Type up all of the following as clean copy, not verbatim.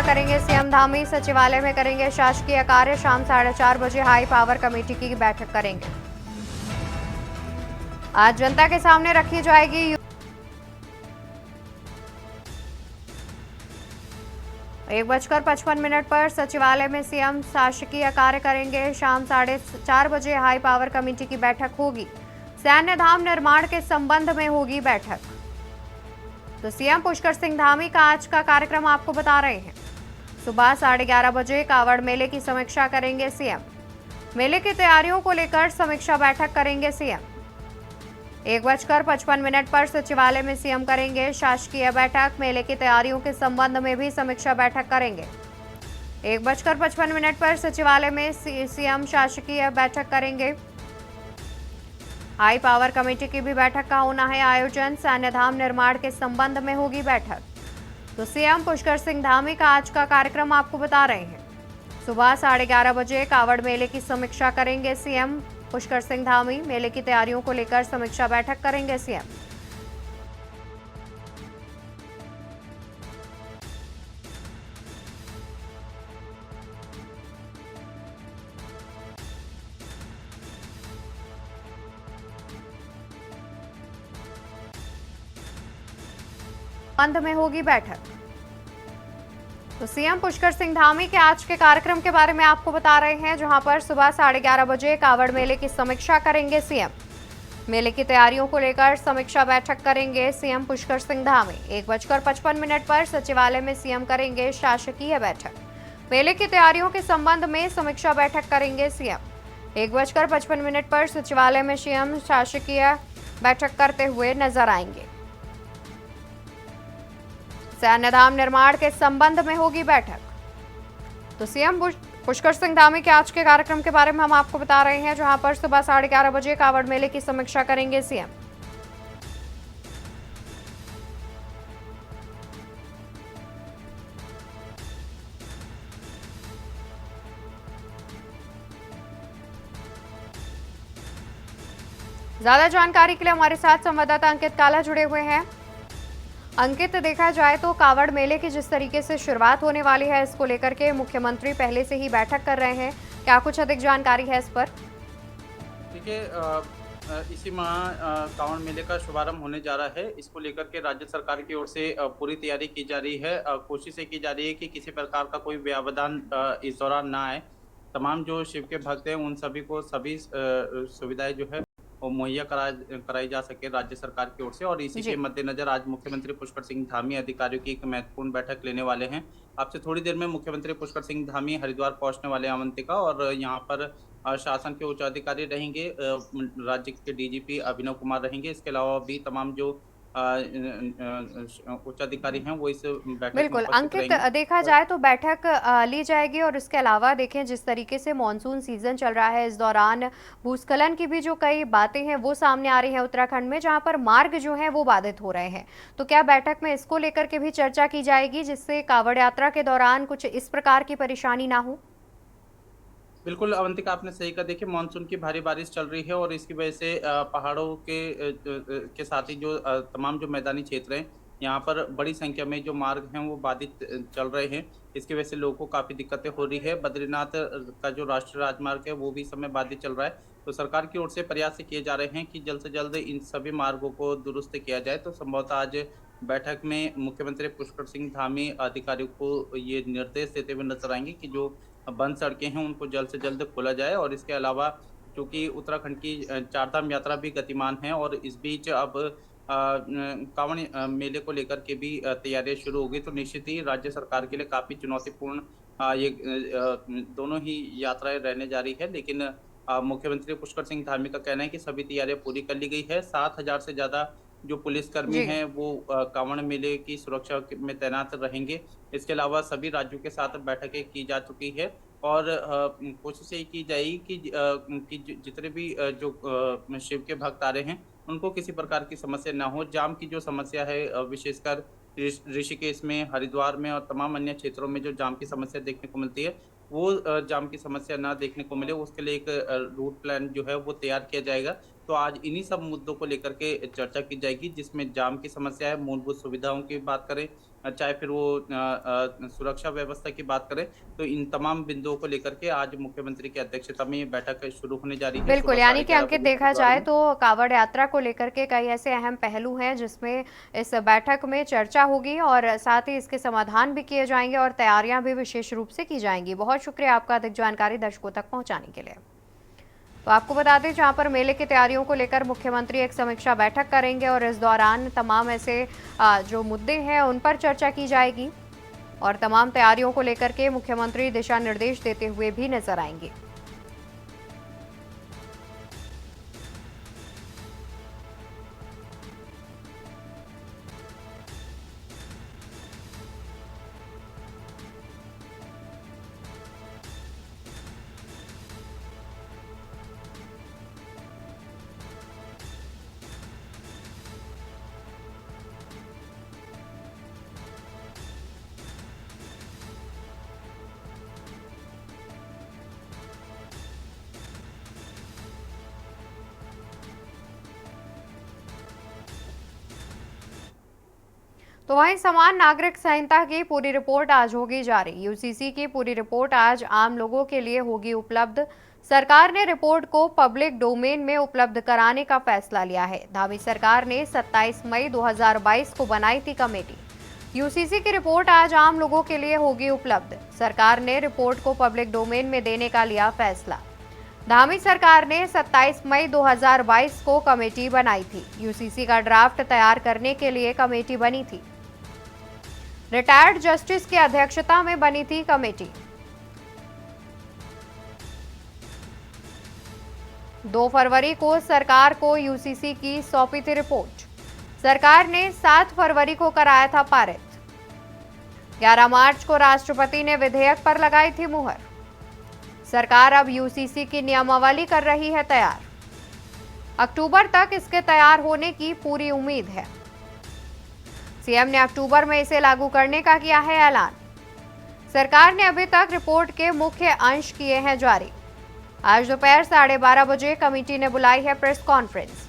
करेंगे सीएम धामी। सचिवालय में करेंगे शासकीय कार्य। शाम 4:30 बजे हाई पावर कमेटी की बैठक करेंगे। आज जनता के सामने रखी जाएगी 1:55 पर सचिवालय में सीएम शासकीय कार्य करेंगे। शाम 4:30 बजे हाई पावर कमेटी की बैठक होगी। सैन्य धाम निर्माण के संबंध में होगी बैठक। तो सीएम पुष्कर सिंह धामी का आज का कार्यक्रम आपको बता रहे हैं। सुबह 11:30 बजे कावड़ मेले की समीक्षा करेंगे सीएम। मेले की तैयारियों को लेकर समीक्षा बैठक करेंगे सीएम। 1:55 पर सचिवालय में सीएम करेंगे शासकीय बैठक। मेले की तैयारियों के संबंध में भी समीक्षा बैठक करेंगे। 1:55 पर सचिवालय में सीएम शासकीय बैठक करेंगे। हाई पावर कमेटी की भी बैठक का होना है आयोजन। सैन्य धाम निर्माण के संबंध में होगी बैठक। तो सीएम पुष्कर सिंह धामी का आज का कार्यक्रम आपको बता रहे हैं। सुबह 11:30 बजे कावड़ मेले की समीक्षा करेंगे सीएम पुष्कर सिंह धामी। मेले की तैयारियों को लेकर समीक्षा बैठक करेंगे सीएम। अंत में होगी बैठक। तो सीएम पुष्कर सिंह धामी के आज के कार्यक्रम के बारे में आपको बता रहे हैं, जहां पर सुबह 11:30 बजे कावड़ मेले की समीक्षा करेंगे सीएम। मेले की तैयारियों को लेकर समीक्षा बैठक करेंगे सीएम पुष्कर सिंह धामी। 1:55 पर सचिवालय में सीएम करेंगे शासकीय बैठक। मेले की तैयारियों के संबंध में समीक्षा बैठक करेंगे सीएम। 1:55 पर सचिवालय में सीएम शासकीय बैठक करते हुए नजर आएंगे। सैन्य धाम निर्माण के संबंध में होगी बैठक। तो सीएम पुष्कर सिंह धामी के आज के कार्यक्रम के बारे में हम आपको बता रहे हैं, जहां पर सुबह 11:30 बजे कावड़ मेले की समीक्षा करेंगे सीएम। ज्यादा जानकारी के लिए हमारे साथ संवाददाता अंकित काला जुड़े हुए हैं। अंकित, देखा जाए तो कावड़ मेले की जिस तरीके से शुरुआत होने वाली है, इसको लेकर के मुख्यमंत्री पहले से ही बैठक कर रहे हैं। क्या कुछ अधिक जानकारी है इस पर? देखिए, इसी माह कावड़ मेले का शुभारंभ होने जा रहा है। इसको लेकर के राज्य सरकार की ओर से पूरी तैयारी की जा रही है। कोशिशें की जा रही है कि किसी प्रकार का कोई व्यवधान इस दौरान ना आए। तमाम जो शिव के भक्त हैं उन सभी को सभी सुविधाएं जो है वो मुहैया कराई जा सके राज्य सरकार की ओर से। और इसी के मद्देनजर आज मुख्यमंत्री पुष्कर सिंह धामी अधिकारियों की एक महत्वपूर्ण बैठक लेने वाले हैं। आपसे थोड़ी देर में मुख्यमंत्री पुष्कर सिंह धामी हरिद्वार पहुंचने वाले हैं अवंतिका, और यहाँ पर शासन के उच्च अधिकारी रहेंगे। राज्य के डीजीपी अभिनव कुमार रहेंगे। इसके अलावा भी तमाम जो उच्च अधिकारी हैं वो इस बैठक बिल्कुल में उपस्थित अंकित, रहेंगे। देखा जाए तो बैठक ली जाएगी। और इसके अलावा देखें जिस तरीके से मॉनसून सीजन चल रहा है, इस दौरान भूस्खलन की भी जो कई बातें हैं वो सामने आ रही हैं उत्तराखंड में, जहां पर मार्ग जो है वो बाधित हो रहे हैं। तो क्या बैठक में इसको लेकर के भी चर्चा की जाएगी, जिससे कावड़ यात्रा के दौरान कुछ इस प्रकार की परेशानी ना हो? बिल्कुल अवंतिका, आपने सही कहा। देखिए, मानसून की भारी बारिश चल रही है और इसकी वजह से पहाड़ों के साथ ही जो तमाम जो मैदानी क्षेत्र हैं यहाँ पर बड़ी संख्या में जो मार्ग हैं वो बाधित चल रहे हैं। इसकी वजह से लोगों को काफ़ी दिक्कतें हो रही है। बद्रीनाथ का जो राष्ट्रीय राजमार्ग है वो भी इस समय बाधित चल रहा है। तो सरकार की ओर से प्रयास किए जा रहे हैं कि जल्द से जल्द इन सभी मार्गों को दुरुस्त किया जाए। तो संभवतः आज बैठक में मुख्यमंत्री पुष्कर सिंह धामी अधिकारियों को ये निर्देश देते हुए नजर आएंगे कि जो बंद सड़कें हैं उनको जल्द से जल्द खोला जाए। और इसके अलावा चूँकि उत्तराखंड की चारधाम यात्रा भी गतिमान है और इस बीच अब कांवड़ मेले को लेकर के भी तैयारियां शुरू हो गई, तो निश्चित ही राज्य सरकार के लिए काफ़ी चुनौतीपूर्ण ये दोनों ही यात्राएं रहने जा रही है। लेकिन मुख्यमंत्री पुष्कर सिंह धामी का कहना है कि सभी तैयारियां पूरी कर ली गई है। 7,000 से ज़्यादा जो पुलिसकर्मी हैं वो कांवड़ मेले की सुरक्षा में तैनात रहेंगे। इसके अलावा सभी राज्यों के साथ बैठकें की जा चुकी है और कोशिश यही की जाएगी कि जितने भी जो शिव के भक्त आ रहे हैं उनको किसी प्रकार की समस्या ना हो। जाम की जो समस्या है विशेषकर ऋषिकेश में, हरिद्वार में और तमाम अन्य क्षेत्रों में जो जाम की समस्या देखने को मिलती है वो जाम की समस्या ना देखने को मिले, उसके लिए एक रूट प्लान जो है वो तैयार किया जाएगा। तो आज इन्हीं सब मुद्दों को लेकर के चर्चा की जाएगी, जिसमें जाम की समस्या है, मूलभूत सुविधाओं की बात करें, चाहे फिर वो सुरक्षा व्यवस्था की बात करें, तो इन तमाम बिंदुओं को लेकर के आज मुख्यमंत्री की अध्यक्षता में ये बैठक शुरू होने जा रही है बिल्कुल, सुबह यानी साढ़े कि 11 अंकित बजे देखा हरिद्वार जाए में। तो कावड़ यात्रा को लेकर के कई ऐसे अहम पहलू हैं जिसमें इस बैठक में चर्चा होगी और साथ ही इसके समाधान भी किए जाएंगे और तैयारियां भी विशेष रूप से की जाएंगी। बहुत शुक्रिया आपका अधिक जानकारी दर्शकों तक पहुंचाने के लिए। तो आपको बता दें, जहां पर मेले की तैयारियों को लेकर मुख्यमंत्री एक समीक्षा बैठक करेंगे और इस दौरान तमाम ऐसे जो मुद्दे हैं उन पर चर्चा की जाएगी और तमाम तैयारियों को लेकर के मुख्यमंत्री दिशा निर्देश देते हुए भी नजर आएंगे। तो वहीं समान नागरिक संहिता की पूरी रिपोर्ट आज होगी जारी। यूसीसी की पूरी रिपोर्ट आज आम लोगों के लिए होगी उपलब्ध। सरकार ने रिपोर्ट को पब्लिक डोमेन में उपलब्ध कराने का फैसला लिया है। धामी सरकार ने 27 मई 2022 को बनाई थी कमेटी। यूसीसी की रिपोर्ट आज आम लोगों के लिए होगी उपलब्ध। सरकार ने रिपोर्ट को पब्लिक डोमेन में देने का लिया फैसला। धामी सरकार ने 27 मई 2022 को कमेटी बनाई थी। यूसीसी का ड्राफ्ट तैयार करने के लिए कमेटी बनी थी। रिटायर्ड जस्टिस की अध्यक्षता में बनी थी कमेटी। 2 फरवरी को सरकार को यूसीसी की सौंपी थी रिपोर्ट। सरकार ने 7 फरवरी को कराया था पारित। 11 मार्च को राष्ट्रपति ने विधेयक पर लगाई थी मुहर। सरकार अब यूसीसी की नियमावली कर रही है तैयार। अक्टूबर तक इसके तैयार होने की पूरी उम्मीद है। सीएम ने अक्टूबर में इसे लागू करने का किया है ऐलान। सरकार ने अभी तक रिपोर्ट के मुख्य अंश किए हैं जारी। आज दोपहर 12:30 बजे कमेटी ने बुलाई है प्रेस कॉन्फ्रेंस।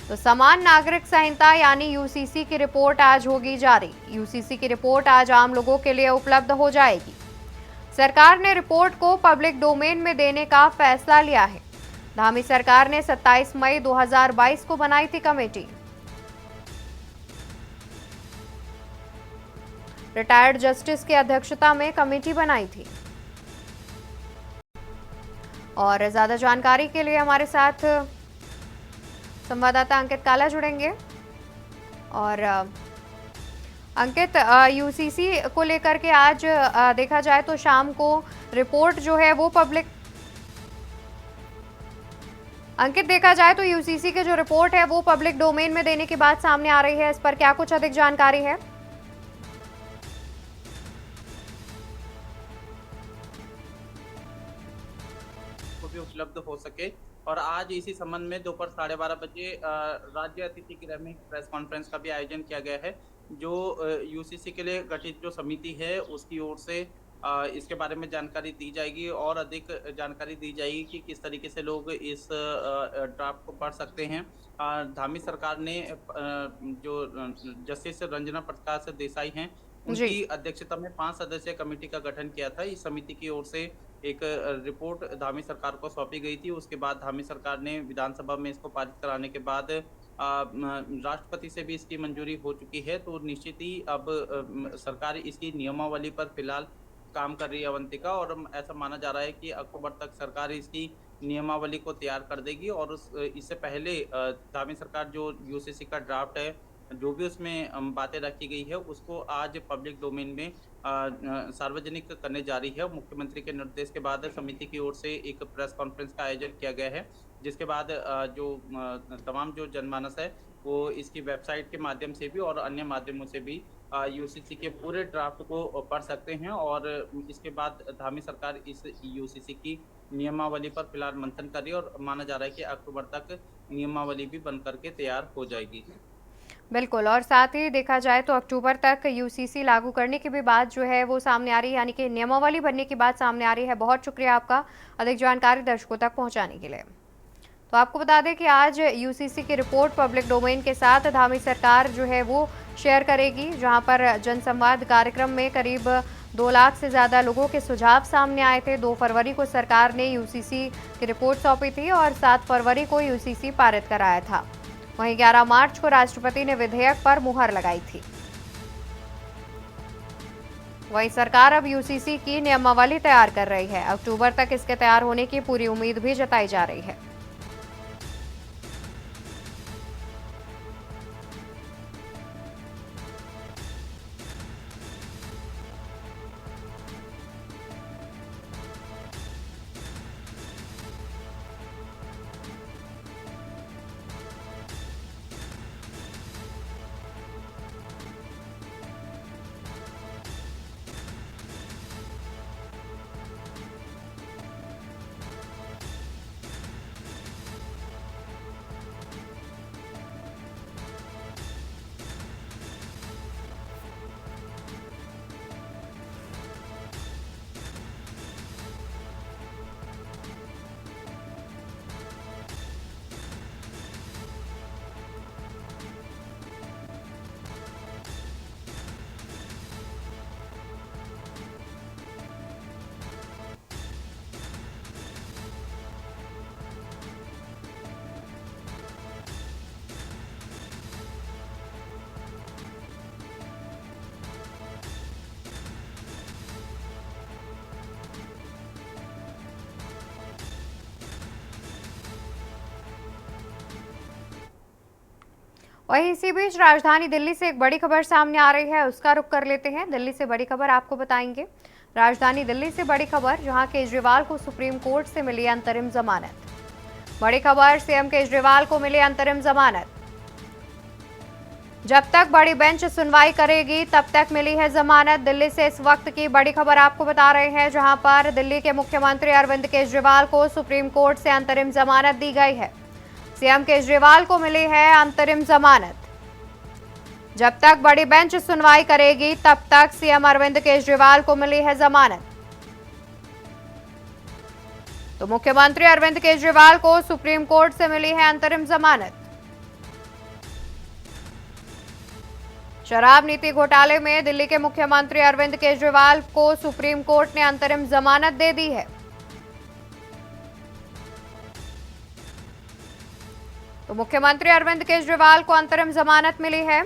तो समान नागरिक संहिता यानी यूसीसी की रिपोर्ट आज होगी जारी। यूसीसी की रिपोर्ट आज आम लोगों के लिए उपलब्ध हो जाएगी। सरकार ने रिपोर्ट को पब्लिक डोमेन में देने का फैसला लिया है। धामी सरकार ने 27 मई 2022 को बनाई थी कमेटी। रिटायर्ड जस्टिस की अध्यक्षता में कमेटी बनाई थी। और ज्यादा जानकारी के लिए हमारे साथ संवाददाता अंकित काला जुड़ेंगे। और अंकित, यूसीसी को लेकर के आज देखा जाए तो शाम को रिपोर्ट जो है वो पब्लिक अंकित देखा जाए तो यूसीसी की जो रिपोर्ट है वो पब्लिक डोमेन में देने की बात सामने आ रही है। इस पर क्या कुछ अधिक जानकारी है? को भी उपलब्ध हो सके और आज इसी संबंध में दोपहर 12:30 बजे राज्य अतिथि गृह में प्रेस कॉन्फ्रेंस का भी आयोजन किया गया है। जो यूसीसी के लिए गठित जो समिति है उसकी ओर से इसके बारे में जानकारी दी जाएगी और अधिक जानकारी दी जाएगी कि किस तरीके से लोग इस ड्राफ्ट को पढ़ सकते हैं। धामी सरकार ने जो जस्टिस रंजना प्रकाश देसाई हैं जी। उनकी अध्यक्षता में 5 सदस्यीय कमेटी का गठन किया था। इस समिति की ओर से एक रिपोर्ट धामी सरकार को सौंपी गई थी। उसके बाद धामी सरकार ने विधानसभा में इसको पारित कराने के बाद राष्ट्रपति से भी इसकी मंजूरी हो चुकी है। तो निश्चित ही अब सरकार इसकी नियमावली पर फिलहाल काम कर रही है अवंतिका, और ऐसा माना जा रहा है कि अक्टूबर तक सरकार इसकी नियमावली को तैयार कर देगी और इससे पहले धामी सरकार जो यूसीसी का ड्राफ्ट है, जो भी उसमें बातें रखी गई है उसको आज पब्लिक डोमेन में सार्वजनिक करने जा रही है। मुख्यमंत्री के निर्देश के बाद समिति की ओर से एक प्रेस कॉन्फ्रेंस का आयोजन किया गया है, जिसके बाद जो तमाम जो जनमानस है वो इसकी वेबसाइट के माध्यम से भी और अन्य माध्यमों से भी यूसीसी के पूरे ड्राफ्ट को पढ़ सकते हैं और इसके बाद धामी सरकार इस यूसीसी की नियमावली पर फिलहाल मंथन कर रही है और माना जा रहा है कि अक्टूबर तक नियमावली भी बन करके तैयार हो जाएगी। बिल्कुल, और साथ ही देखा जाए तो अक्टूबर तक यूसीसी लागू करने की भी बात जो है वो सामने आ रही है, यानी कि नियमावली बनने की बात सामने आ रही है। बहुत शुक्रिया आपका अधिक जानकारी दर्शकों तक पहुंचाने के लिए। तो आपको बता दें कि आज यूसीसी की रिपोर्ट पब्लिक डोमेन के साथ धामी सरकार जो है वो शेयर करेगी, जहां पर जनसंवाद कार्यक्रम में करीब 2 लाख से ज़्यादा लोगों के सुझाव सामने आए थे। 2 फरवरी को सरकार ने यूसीसी की रिपोर्ट सौंपी थी और 7 फरवरी को यूसीसी पारित कराया था। वहीं 11 मार्च को राष्ट्रपति ने विधेयक पर मुहर लगाई थी। वहीं सरकार अब यूसीसी की नियमावली तैयार कर रही है। अक्टूबर तक इसके तैयार होने की पूरी उम्मीद भी जताई जा रही है। वहीं इसी बीच राजधानी दिल्ली से एक बड़ी खबर सामने आ रही है, उसका रुख कर लेते हैं। दिल्ली से बड़ी खबर आपको बताएंगे। राजधानी दिल्ली से बड़ी खबर, जहां केजरीवाल को सुप्रीम कोर्ट से मिली अंतरिम जमानत। बड़ी खबर, सीएम केजरीवाल को मिली अंतरिम जमानत। जब तक बड़ी बेंच सुनवाई करेगी तब तक मिली है जमानत। दिल्ली से इस वक्त की बड़ी खबर आपको बता रहे हैं, जहां पर दिल्ली के मुख्यमंत्री अरविंद केजरीवाल को सुप्रीम कोर्ट से अंतरिम जमानत दी गई है। सीएम केजरीवाल को मिली है अंतरिम जमानत। जब तक बड़ी बेंच सुनवाई करेगी तब तक सीएम अरविंद केजरीवाल को मिली है जमानत। तो मुख्यमंत्री अरविंद केजरीवाल को सुप्रीम कोर्ट से मिली है अंतरिम जमानत। शराब नीति घोटाले में दिल्ली के मुख्यमंत्री अरविंद केजरीवाल को सुप्रीम कोर्ट ने अंतरिम जमानत दे दी है। तो मुख्यमंत्री अरविंद केजरीवाल को अंतरिम जमानत मिली है।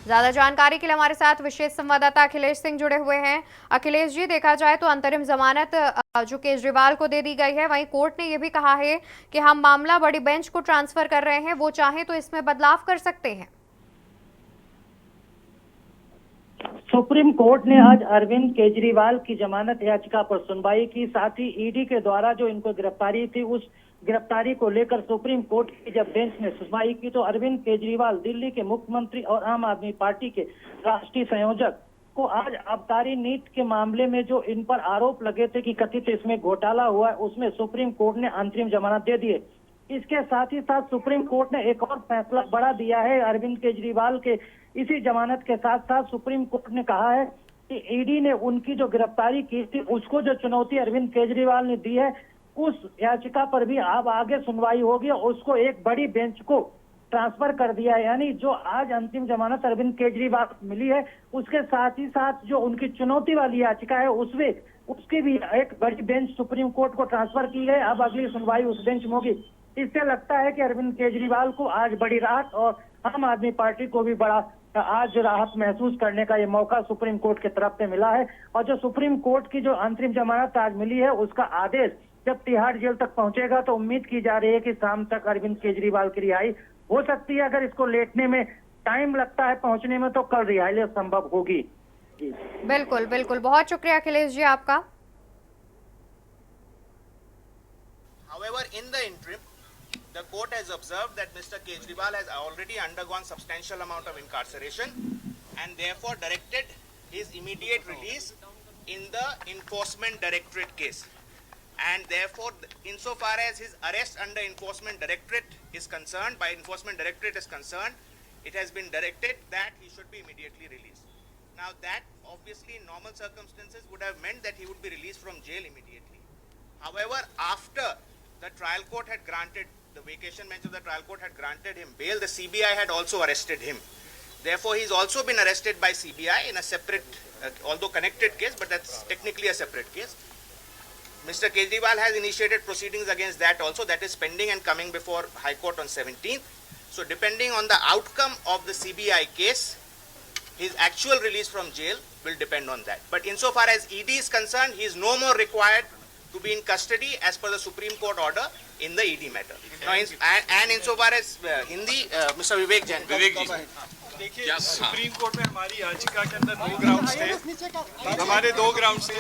ज्यादा जानकारी के लिए हमारे साथ विशेष संवाददाता अखिलेश सिंह जुड़े हुए हैं। अखिलेश जी, देखा जाए तो अंतरिम जमानत जो केजरीवाल को दे दी गई है, वहीं कोर्ट ने यह भी कहा है कि हम मामला बड़ी बेंच को ट्रांसफर कर रहे हैं, वो चाहे तो इसमें बदलाव कर सकते हैं। सुप्रीम कोर्ट ने आज अरविंद केजरीवाल की जमानत याचिका पर सुनवाई की। साथ ही ईडी के द्वारा जो इनको गिरफ्तारी थी, उस गिरफ्तारी को लेकर सुप्रीम कोर्ट की जब बेंच ने सुनवाई की तो अरविंद केजरीवाल, दिल्ली के मुख्यमंत्री और आम आदमी पार्टी के राष्ट्रीय संयोजक को आज आबकारी नीति के मामले में जो इन पर आरोप लगे थे कि कथित इसमें घोटाला हुआ है, उसमें सुप्रीम कोर्ट ने अंतरिम जमानत दे दी है। इसके साथ ही साथ सुप्रीम कोर्ट ने एक और फैसला बड़ा दिया है। अरविंद केजरीवाल के इसी जमानत के साथ साथ सुप्रीम कोर्ट ने कहा है कि ईडी ने उनकी जो गिरफ्तारी की थी, उसको जो चुनौती अरविंद केजरीवाल ने दी है, उस याचिका पर भी अब आगे सुनवाई होगी और उसको एक बड़ी बेंच को ट्रांसफर कर दिया है। यानी जो आज अंतिम जमानत अरविंद केजरीवाल को मिली है, उसके साथ ही साथ जो उनकी चुनौती वाली याचिका है, उसमें उसकी भी एक बड़ी बेंच सुप्रीम कोर्ट को ट्रांसफर की है। अब अगली सुनवाई उस बेंच में होगी। इससे लगता है कि अरविंद केजरीवाल को आज बड़ी राहत और आम आदमी पार्टी को भी बड़ा आज राहत महसूस करने का ये मौका सुप्रीम कोर्ट की तरफ से मिला है। और जो सुप्रीम कोर्ट की जो अंतरिम जमानत आज मिली है, उसका आदेश जब तिहाड़ जेल तक पहुंचेगा तो उम्मीद की जा रही है कि शाम तक अरविंद केजरीवाल की रिहाई हो सकती है। अगर इसको लेटने में टाइम लगता है पहुंचने में, तो कल रिहाई संभव होगी। बिल्कुल बिल्कुल, बहुत शुक्रिया अखिलेश जी आपका। However, in the interim, the court has observed that Mr. Kejriwal has already undergone substantial amount of incarceration and therefore directed his immediate release in the Enforcement Directorate case. and therefore, insofar as his arrest under Enforcement Directorate is concerned, it has been directed that he should be immediately released. Now that obviously in normal circumstances would have meant that he would be released from jail immediately. However, after the trial court had granted, the vacation bench of the trial court had granted him bail, the CBI had also arrested him. Therefore, he's also been arrested by CBI in a separate, although connected case, but that's technically a separate case. Mr. Kejriwal has initiated proceedings against that also, that is pending and coming before High Court on 17th. So depending on the outcome of the CBI case, his actual release from jail will depend on that. But insofar as ED is concerned, he is no more required to be in custody as per the Supreme Court order in the ED matter. Now, insofar as Hindi, Mr. Vivek Jain. देखिए supreme court में हमारी याचिका के अंदर 2 grounds थे, हमारे 2 grounds थे।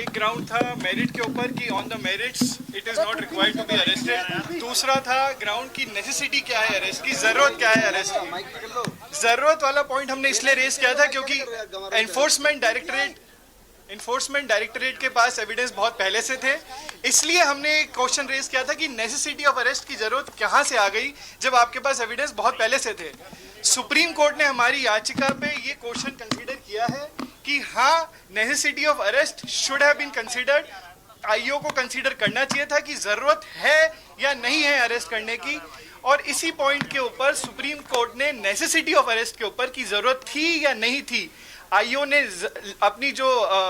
एक ग्राउंड था मेरिट के ऊपर कि on the merits it is not required to be arrested. दूसरा था ग्राउंड की नेसेसिटी क्या है अरेस्ट की, जरूरत क्या है अरेस्ट की। जरूरत वाला पॉइंट हमने इसलिए रेस किया था क्योंकि एनफोर्समेंट डायरेक्टरेट के पास एविडेंस बहुत पहले से थे, इसलिए हमने एक क्वेश्चन रेस किया था कि नेसेसिटी ऑफ अरेस्ट की जरूरत कहां से आ गई जब आपके पास एविडेंस बहुत पहले से थे। सुप्रीम कोर्ट ने हमारी याचिका पे ये क्वेश्चन कंसीडर किया है कि हाँ, necessity of arrest should have been considered. IO को कंसीडर करना चाहिए था कि जरूरत है या नहीं है अरेस्ट करने की, और इसी पॉइंट के ऊपर सुप्रीम कोर्ट ने नेसेसिटी ऑफ अरेस्ट के ऊपर की जरूरत थी या नहीं थी, आईओ ने अपनी जो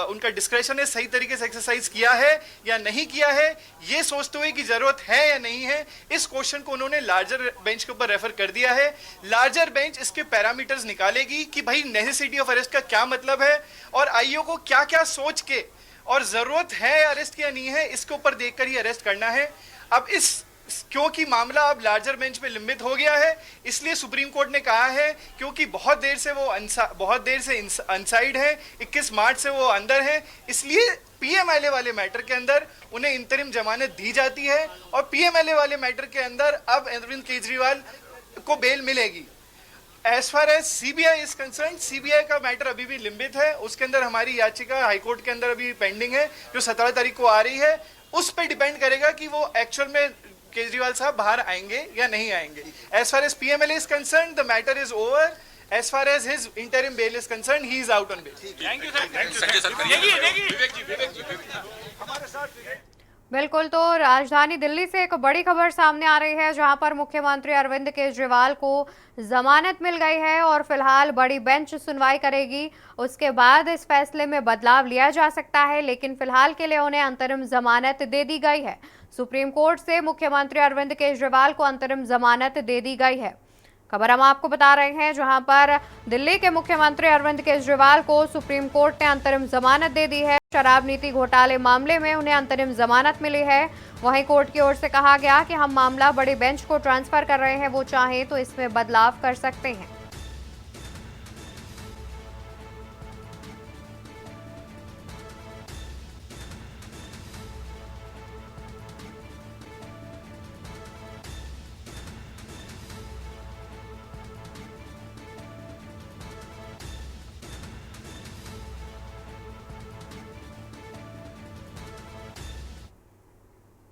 उनका डिस्क्रेशन है सही तरीके से एक्सरसाइज किया है या नहीं किया है, ये सोचते हुए कि जरूरत है या नहीं है, इस क्वेश्चन को उन्होंने लार्जर बेंच के ऊपर रेफर कर दिया है। लार्जर बेंच इसके पैरामीटर्स निकालेगी कि भाई नेसेसिटी ऑफ अरेस्ट का क्या मतलब है और आईओ को क्या क्या सोच के और जरूरत है अरेस्ट की या नहीं है, इसके ऊपर देखकर ही अरेस्ट करना है। अब क्योंकि मामला अब लार्जर बेंच में लंबित हो गया है, इसलिए सुप्रीम कोर्ट ने कहा है क्योंकि बहुत देर से अनसाइड है, 21 मार्च से वो अंदर है, इसलिए पीएमएलए वाले मैटर के अंदर उन्हें इंतरिम जमानत दी जाती है और पीएमएलए वाले मैटर के अंदर अब अरविंद केजरीवाल को बेल मिलेगी। As far as CBI is concern, CBI का मैटर अभी भी लंबित है, उसके अंदर हमारी याचिका हाईकोर्ट के अंदर अभी पेंडिंग है जो 17 तारीख को आ रही है। उस पर डिपेंड करेगा कि वो एक्चुअल में केजरीवाल साहब बाहर आएंगे या नहीं आएंगे। As far as PMLA is concern, the matter is over. As far as his interim bail is concern, he is out on bail. Thank you बिल्कुल, तो राजधानी दिल्ली से एक बड़ी खबर सामने आ रही है जहां पर मुख्यमंत्री अरविंद केजरीवाल को जमानत मिल गई है और फिलहाल बड़ी बेंच सुनवाई करेगी, उसके बाद इस फैसले में बदलाव लिया जा सकता है, लेकिन फिलहाल के लिए उन्हें अंतरिम जमानत दे दी गई है। सुप्रीम कोर्ट से मुख्यमंत्री अरविंद केजरीवाल को अंतरिम जमानत दे दी गई है। खबर हम आपको बता रहे हैं जहां पर दिल्ली के मुख्यमंत्री अरविंद केजरीवाल को सुप्रीम कोर्ट ने अंतरिम जमानत दे दी है। शराब नीति घोटाले मामले में उन्हें अंतरिम जमानत मिली है। वहीं कोर्ट की ओर से कहा गया कि हम मामला बड़ी बेंच को ट्रांसफर कर रहे हैं, वो चाहे तो इसमें बदलाव कर सकते हैं।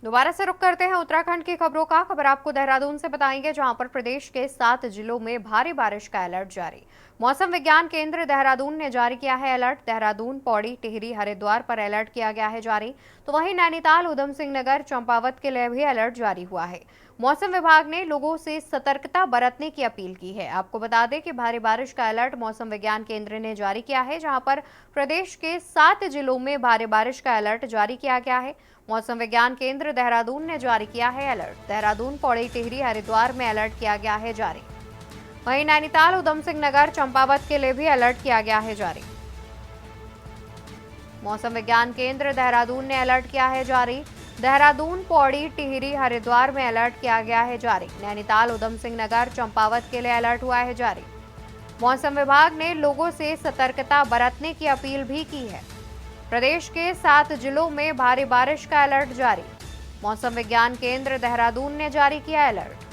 दोबारा से रुक करते हैं उत्तराखंड की खबरों का। खबर आपको देहरादून से बताएंगे जहां पर प्रदेश के 7 जिलों में भारी बारिश का अलर्ट जारी। मौसम विज्ञान केंद्र देहरादून ने जारी किया है अलर्ट। देहरादून, पौड़ी, टिहरी, हरिद्वार पर अलर्ट किया गया है जारी। तो वहीं नैनीताल, उधम सिंह नगर, चंपावत के लिए भी अलर्ट जारी हुआ है। मौसम विभाग ने लोगों से सतर्कता बरतने की अपील की है। आपको बता दें कि भारी बारिश का अलर्ट मौसम विज्ञान केंद्र ने जारी किया है जहां पर प्रदेश के 7 जिलों में भारी बारिश का अलर्ट जारी किया गया है। मौसम विज्ञान केंद्र देहरादून ने जारी किया है अलर्ट। देहरादून, पौड़ी, टिहरी, हरिद्वार में अलर्ट किया गया है जारी। वहीं नैनीताल, उधम सिंह नगर, चंपावत के लिए भी अलर्ट किया गया है जारी। मौसम विज्ञान केंद्र देहरादून ने अलर्ट किया है जारी। देहरादून, पौड़ी, टिहरी, हरिद्वार में अलर्ट किया गया है जारी। नैनीताल, उधम सिंह नगर, चंपावत के लिए अलर्ट हुआ है जारी। मौसम विभाग ने लोगों से सतर्कता बरतने की अपील भी की है। प्रदेश के 7 जिलों में भारी बारिश का अलर्ट जारी। मौसम विज्ञान केंद्र देहरादून ने जारी किया अलर्ट।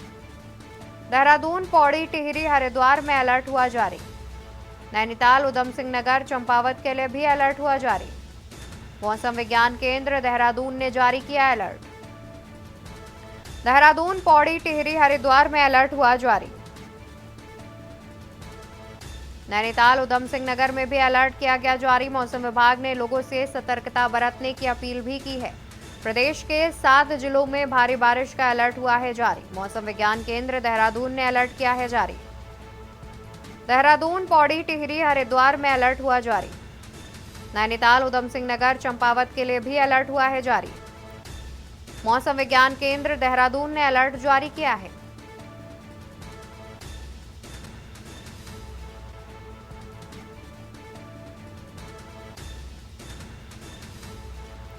देहरादून, पौड़ी, टिहरी, हरिद्वार में अलर्ट हुआ जारी। नैनीताल, उधम सिंह नगर, चंपावत के लिए भी अलर्ट हुआ जारी। मौसम विज्ञान केंद्र देहरादून ने जारी किया अलर्ट। देहरादून, पौड़ी, टिहरी, हरिद्वार में अलर्ट हुआ जारी। नैनीताल, उधम सिंह नगर में भी अलर्ट किया गया जारी। मौसम विभाग ने लोगों से सतर्कता बरतने की अपील भी की है। प्रदेश के 7 जिलों में भारी बारिश का अलर्ट हुआ है जारी। मौसम विज्ञान केंद्र देहरादून ने अलर्ट किया है जारी। देहरादून, पौड़ी, टिहरी, हरिद्वार में अलर्ट हुआ जारी। नैनीताल, उधम सिंह नगर, चंपावत के लिए भी अलर्ट हुआ है जारी। मौसम विज्ञान केंद्र देहरादून ने अलर्ट जारी किया है।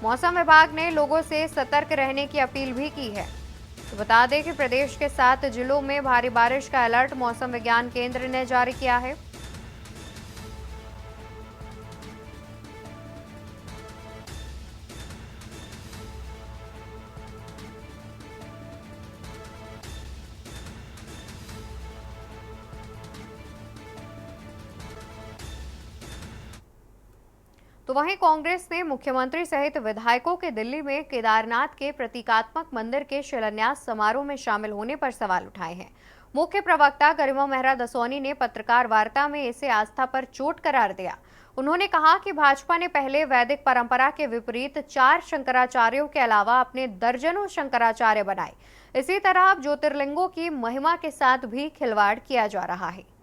मौसम विभाग ने लोगों से सतर्क रहने की अपील भी की है। तो बता दें कि प्रदेश के 7 जिलों में भारी बारिश का अलर्ट मौसम विज्ञान केंद्र ने जारी किया है। तो वहीं कांग्रेस ने मुख्यमंत्री सहित विधायकों के दिल्ली में केदारनाथ के प्रतीकात्मक मंदिर के शिलान्यास समारोह में शामिल होने पर सवाल उठाए हैं। मुख्य प्रवक्ता गरिमा मेहरा दसौनी ने पत्रकार वार्ता में इसे आस्था पर चोट करार दिया। उन्होंने कहा कि भाजपा ने पहले वैदिक परंपरा के विपरीत 4 शंकराचार्यों के अलावा अपने दर्जनों शंकराचार्य बनाए। इसी तरह अब ज्योतिर्लिंगों की महिमा के साथ भी खिलवाड़ किया जा रहा है।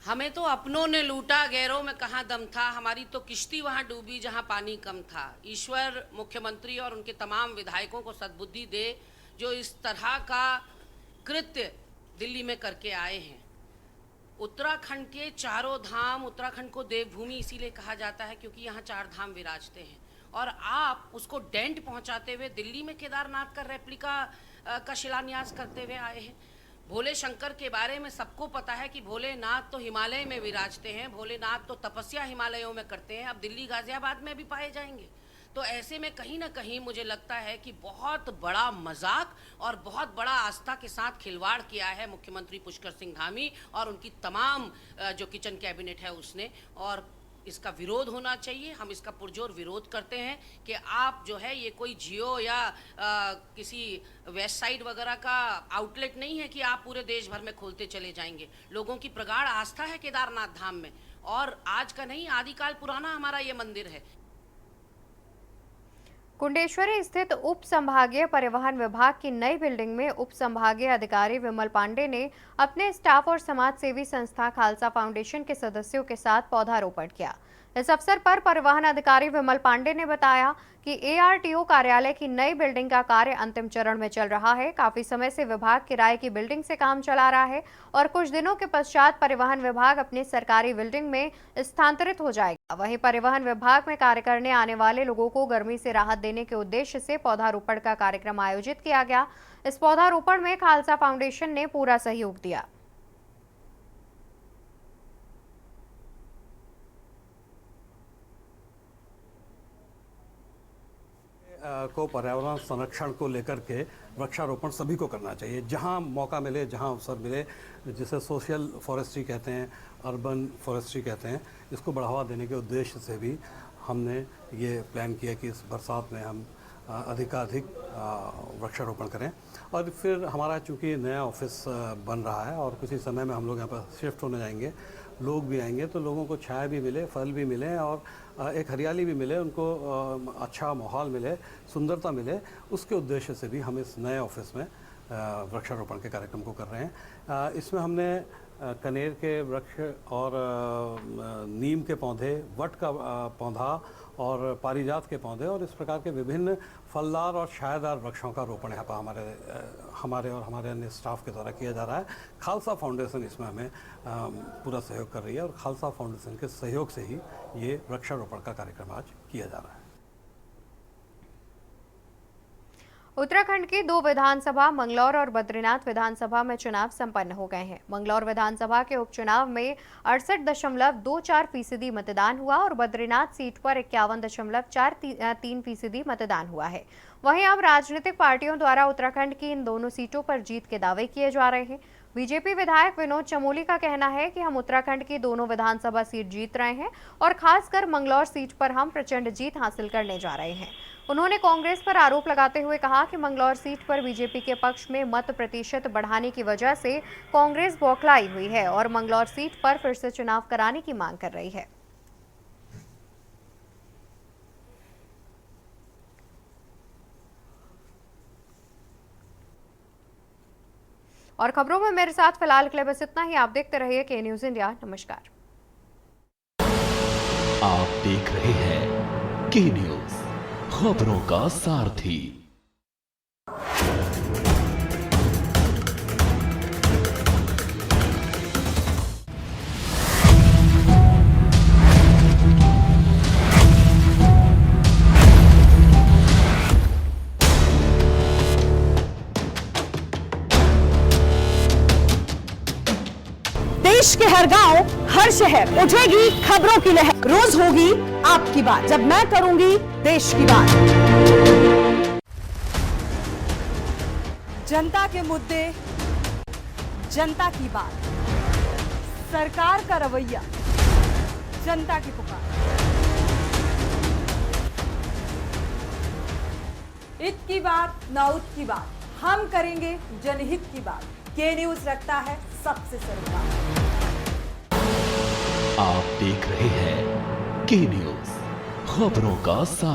हमें तो अपनों ने लूटा, गैरों में कहाँ दम था। हमारी तो किश्ती वहाँ डूबी जहाँ पानी कम था। ईश्वर मुख्यमंत्री और उनके तमाम विधायकों को सद्बुद्धि दे जो इस तरह का कृत्य दिल्ली में करके आए हैं। उत्तराखंड के चारों धाम, उत्तराखंड को देवभूमि इसीलिए कहा जाता है क्योंकि यहाँ 4 धाम विराजते हैं, और आप उसको डेंट पहुँचाते हुए दिल्ली में केदारनाथ का रेप्लिका का शिलान्यास करते हुए आए हैं। भोले शंकर के बारे में सबको पता है कि भोलेनाथ तो हिमालय में विराजते हैं, भोलेनाथ तो तपस्या हिमालयों में करते हैं, अब दिल्ली गाजियाबाद में भी पाए जाएंगे। तो ऐसे में कहीं ना कहीं मुझे लगता है कि बहुत बड़ा मजाक और बहुत बड़ा आस्था के साथ खिलवाड़ किया है मुख्यमंत्री पुष्कर सिंह धामी और उनकी तमाम जो किचन कैबिनेट है उसने, और इसका विरोध होना चाहिए। हम इसका पुरजोर विरोध करते हैं कि आप जो है ये कोई जियो या किसी वेस्ट साइड वगैरह का आउटलेट नहीं है कि आप पूरे देश भर में खोलते चले जाएंगे। लोगों की प्रगाढ़ आस्था है केदारनाथ धाम में, और आज का नहीं, आदिकाल पुराना हमारा ये मंदिर है। कुंडेश्वरी स्थित उप संभागीय परिवहन विभाग की नई बिल्डिंग में उप संभागीय अधिकारी विमल पांडे ने अपने स्टाफ और समाज सेवी संस्था खालसा फाउंडेशन के सदस्यों के साथ पौधारोपण किया। इस अवसर पर परिवहन अधिकारी विमल पांडे ने बताया कि ARTO कार्यालय की नई बिल्डिंग का कार्य अंतिम चरण में चल रहा है। काफी समय से विभाग किराए की बिल्डिंग से काम चला रहा है और कुछ दिनों के पश्चात परिवहन विभाग अपनी सरकारी बिल्डिंग में स्थानांतरित हो जाएगा। वहीं परिवहन विभाग में कार्य करने आने वाले लोगों को गर्मी से राहत देने के उद्देश्य से पौधारोपण का कार्यक्रम आयोजित किया गया। इस पौधारोपण में खालसा फाउंडेशन ने पूरा सहयोग दिया। को पर्यावरण संरक्षण को लेकर के वृक्षारोपण सभी को करना चाहिए, जहां मौका मिले, जहां अवसर मिले, जिसे सोशल फॉरेस्ट्री कहते हैं, अर्बन फॉरेस्ट्री कहते हैं। इसको बढ़ावा देने के उद्देश्य से भी हमने ये प्लान किया कि इस बरसात में हम अधिकाधिक वृक्षारोपण करें। और फिर हमारा चूँकि नया ऑफिस बन रहा है और कुछ ही समय में हम लोग यहाँ पर शिफ्ट होने जाएंगे, लोग भी आएंगे, तो लोगों को छाया भी मिले, फल भी मिले और एक हरियाली भी मिले, उनको अच्छा माहौल मिले, सुंदरता मिले। उसके उद्देश्य से भी हम इस नए ऑफिस में वृक्षारोपण के कार्यक्रम को कर रहे हैं। इसमें हमने कनेर के वृक्ष और नीम के पौधे, वट का पौधा और पारिजात के पौधे और इस प्रकार के विभिन्न फलदार और छायादार वृक्षों का रोपण यहाँ पर हमारे और हमारे अन्य स्टाफ के द्वारा किया जा रहा है। खालसा फाउंडेशन इसमें हमें पूरा सहयोग कर रही है और खालसा फाउंडेशन के सहयोग से ही ये वृक्षारोपण का कार्यक्रम आज किया जा रहा है। उत्तराखंड की 2 विधानसभा मंगलौर और बद्रीनाथ विधानसभा में चुनाव संपन्न हो गए हैं। मंगलौर विधानसभा के उपचुनाव में 68.24% मतदान हुआ और बद्रीनाथ सीट पर 51.43% मतदान हुआ है। वहीं अब राजनीतिक पार्टियों द्वारा उत्तराखंड की इन दोनों सीटों पर जीत के दावे किए जा रहे हैं। बीजेपी विधायक विनोद चमोली का कहना है कि हम उत्तराखंड की दोनों विधानसभा सीट जीत रहे हैं और खासकर मंगलौर सीट पर हम प्रचंड जीत हासिल करने जा रहे हैं। उन्होंने कांग्रेस पर आरोप लगाते हुए कहा कि मंगलौर सीट पर बीजेपी के पक्ष में मत प्रतिशत बढ़ाने की वजह से कांग्रेस बौखलाई हुई है और मंगलौर सीट पर फिर से चुनाव कराने की मांग कर रही है। और खबरों में मेरे साथ फिलहाल के लिए बस इतना ही। आप देखते रहिए के न्यूज़ इंडिया। नमस्कार। आप देख रहे हैं के न्यूज़, खबरों का सारथी। देश के हर गांव, हर शहर उठेगी खबरों की लहर। रोज होगी आपकी बात, जब मैं करूंगी देश की बात। जनता के मुद्दे, जनता की बात, सरकार का रवैया, जनता की पुकार। इत की बात ना उत की बात, हम करेंगे जनहित की बात। के न्यूज़ रखता है सबसे सरोकार। आप देख रहे हैं के न्यूज़, खबरों का सारथी।